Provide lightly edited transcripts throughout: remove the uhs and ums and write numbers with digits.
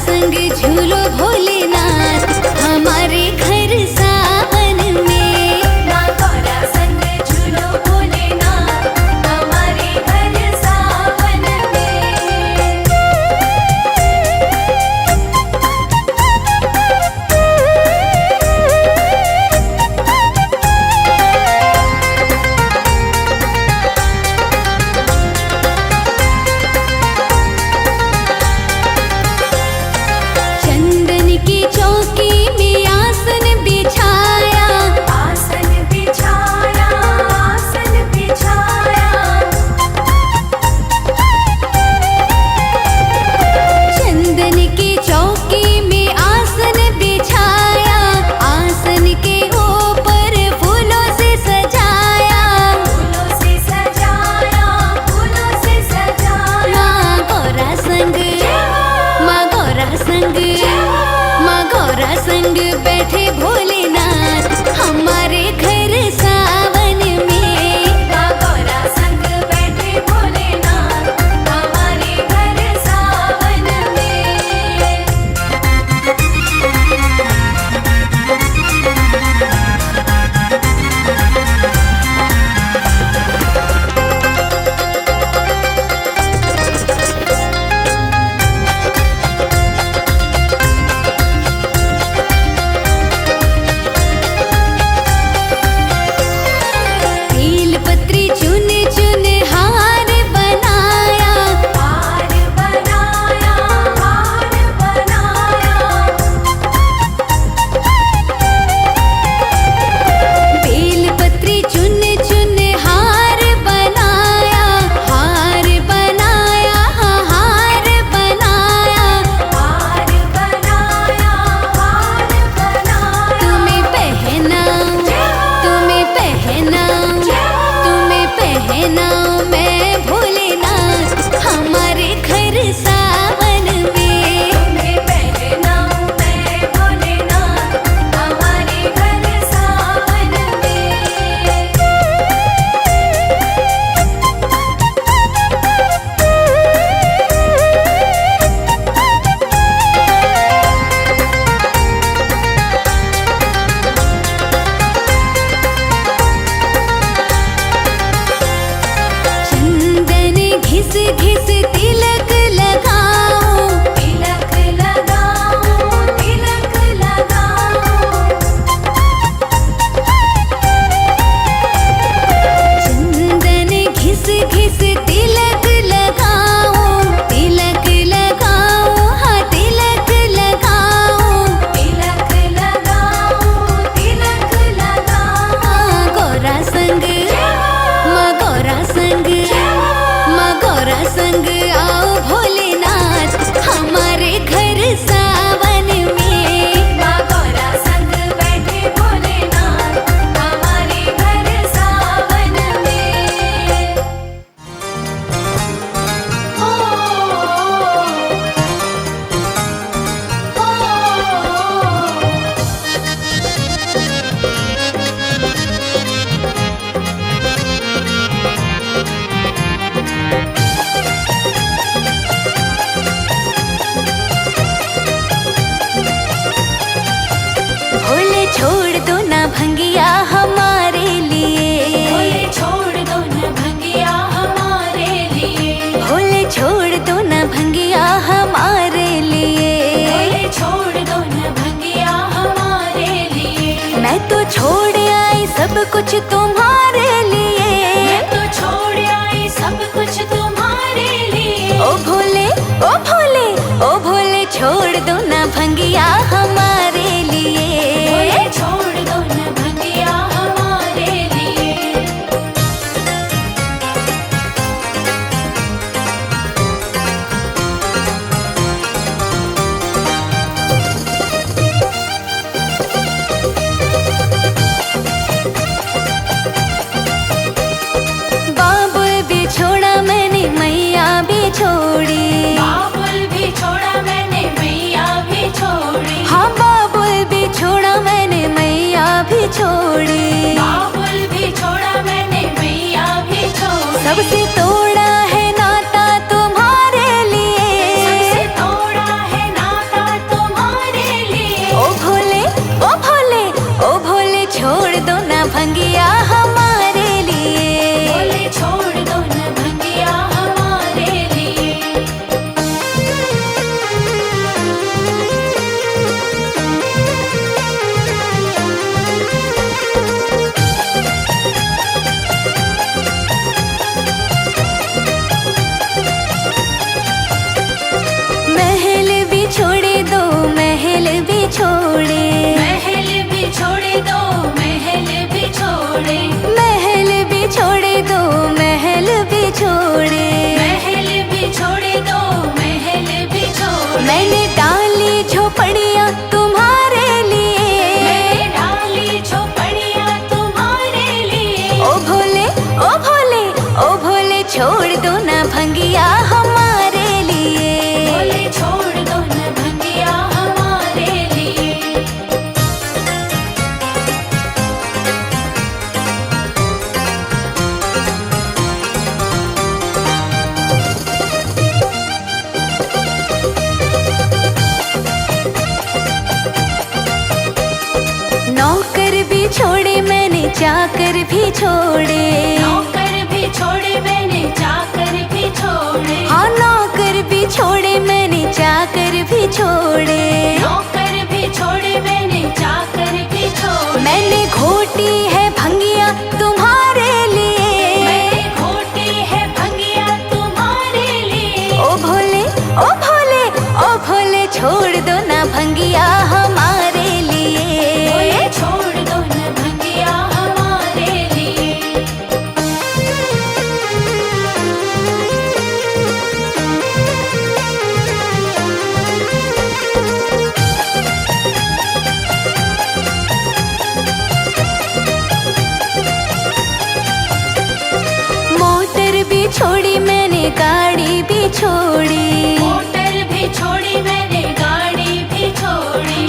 संग झूलो भोलेनाथ हमारे घर सावन में। माँ गौरा संग झूलो भोलेनाथ हमारे घर सावन में। चंदन की चौकी में आसन बिछाया, आसन बिछाया, आसन बिछाया। चंदन की चौकी में आसन बिछाया, आसन के ऊपर फूलों से सजाया, फूलों से सजाया, फूलों से सजाया। माँ गौरा संग, माँ गौरा संग, माँ गौरा संग बैठे भोलेनाथ हमारे घर सावन में। माँ गौरा संग बैठे भोलेनाथ हमारे घर सावन में। बेल पत्री चुन चुन हार बनाया, हार बनाया, हार बनाया। बेल पत्री चुन चुन हार बनाया, हार बनाया, हार बनाया, हार बनाया, हार बनाया। तुम्हें पहनाऊं, तुम्हें पहनाऊं, तुम्हें पहनाऊं मैं भोलेनाथ हमारे घर सावन में। तुम्हें पहनाऊं मैं भोलेनाथ हमारे घर सावन में। चंदन घिस घिस तिलक लगाओ, तिलक लगाओ, तिलक लगाओ। चंदन घिस घिस तिलक लगाओ, तिलक लगाओ, हाँ तिलक लगाओ, तिलक लगाओ, तिलक लगाओ। माँ गौरा संग, माँ गौरा संग, माँ गौरा संग आओ भोलेनाथ हमारे घर सावन में। माँ गौरा संग बैठे भोलेनाथ हमारे घर सावन में। ओ, भोले छोड़ दो ना भंगिया हमारे लिए, भोले छोड़ दो ना भंगिया हमारे लिए। भोले छोड़ दो ना भंगिया हमारे लिए, भोले छोड़ दो ना भंगिया हमारे लिए। मैं तो छोड़ आई सब कुछ तुम्हारे लिए, मैं तो छोड़ आई सब कुछ तुम्हारे लिए। ओ भोले, ओ भोले, ओ भोले छोड़ दो ना भंगिया हमारे लिए, भोले छोड़ दो ना भंगिया हमारे लिए। बाबुल भी छोड़ा मैंने, मैया भी छोड़ी, बाबुल भी छोड़ा मैंने, मैया भी छोड़ी। हाँ बाबुल भी छोड़ा मैंने, मैया भी छोड़ी, बाबुल भी छोड़ा मैंने, मैया भी छोड़ी। सबसे तोड़ा है नाता तुम्हारे लिए, सबसे तोड़ा है नाता छोड़े, महल भी छोड़े दो महल भी छोड़े, महल भी छोड़े दो महल भी छोड़े, महल भी छोड़े दो महल भी छोड़े। मैंने डाली झोपड़ियाँ तुम्हारे लिए, मैंने डाली झोपड़ियाँ तुम्हारे लिए। ओ भोले ओ भोले ओ भोले छोड़ दो ना भंगिया हमारे लिए, भोले छोड़ दो न भंगिया हमारे लिए। नौकर भी छोड़े मैंने चाकर भी छोड़े, नौकर भी छोड़े मैंने चाकर भी छोड़े, हाँ नौकर भी छोड़े मैंने चाकर भी छोड़े, नौकर भी छोड़े मैंने चाकर भी छोड़े। मैंने घोटी है भंगिया तुम्हारे लिए, मैंने घोटी है भंगिया तुम्हारे लिए। ओ भोले ओ भोले ओ भोले छोड़ दो ना भंगिया हमारे लिए, भोले छोड़ दो न भंगिया हमारे लिए। मोटर भी छोड़ी मैंने गाड़ी भी छोड़ी, मोटर भी छोड़ी मैंने गाड़ी भी छोड़ी,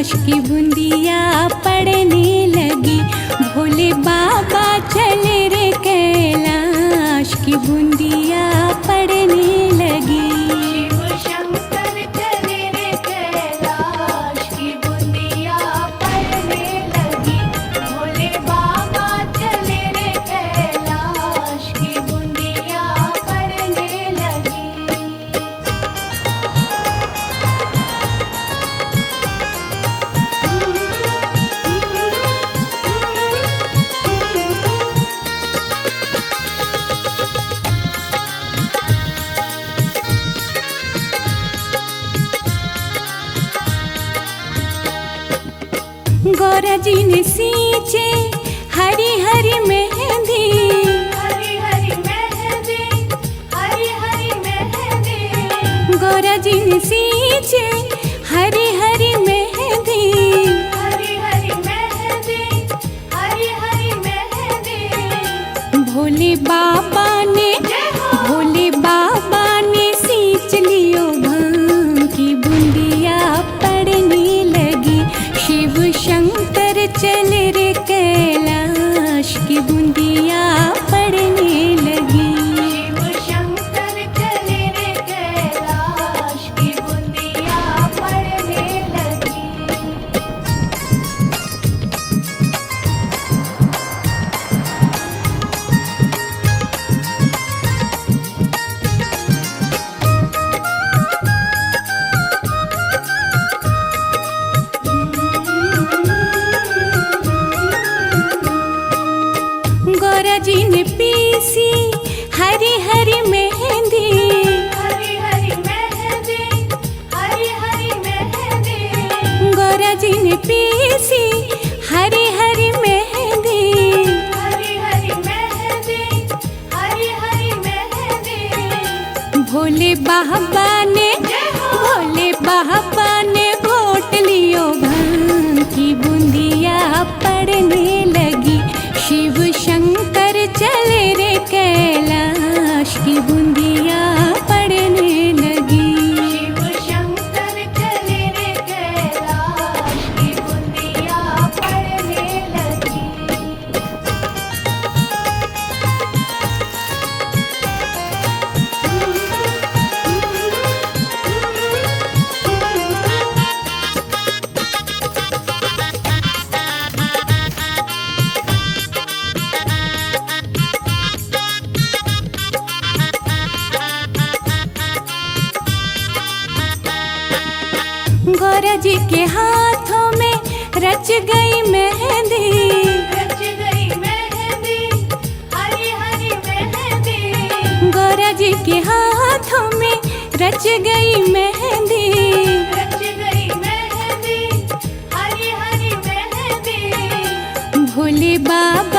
कैलाश की बूंदिया पड़ने लगी। भोले बाबा चले रे कैलाश की बूंदिया पड़ने लगी। शिव शंकर चले रे कैलाश की बूंदिया पड़ने लगी। भोले बाबा चले रे कैलाश की बूंदिया पड़ने लगी। गौरा जी ने सींचे हरी हरी मेहंदी। हरी हरी मेहंदी, हरी हरी मेहंदी। गौरा जी ने सींचे हरी हरी मेहंदी। हरी हरी मेहंदी, हरी हरी मेहंदी। भोले बाबा ने सींच लियो भांग की बूंदिया पड़ने लगी। शिव शंकर चले रे कैलाश की बूंदिया पड़ने लगी। शिव शंकर चले रे कैलाश की बूंदिया पड़ने लगी। गौरा जी ने पीसी हरी हरी मेहंदी। हरी हरी मेहंदी, हरी हरी मेहंदी। गौरा जी ने पीसी हरी हरी मेहंदी। हरी हरी मेहंदी, हरी हरी मेहंदी। भोले बाबा ने घोट लियो भांग की बूंदिया पड़ने लगी। शिव शंकर चले रे कैलाश की बूंदिया पड़ने लगी। शिव शंकर चले रे कैलाश की बूंदिया पड़ने लगी। गौरा जी के हाथों में रच गई मेहंदी। रच गई मेहंदी, हरी हरी मेहंदी। गौरा जी के हाथों में रच गई मेहंदी। रच गई मेहंदी, हरी हरी मेहंदी। भोले बाबा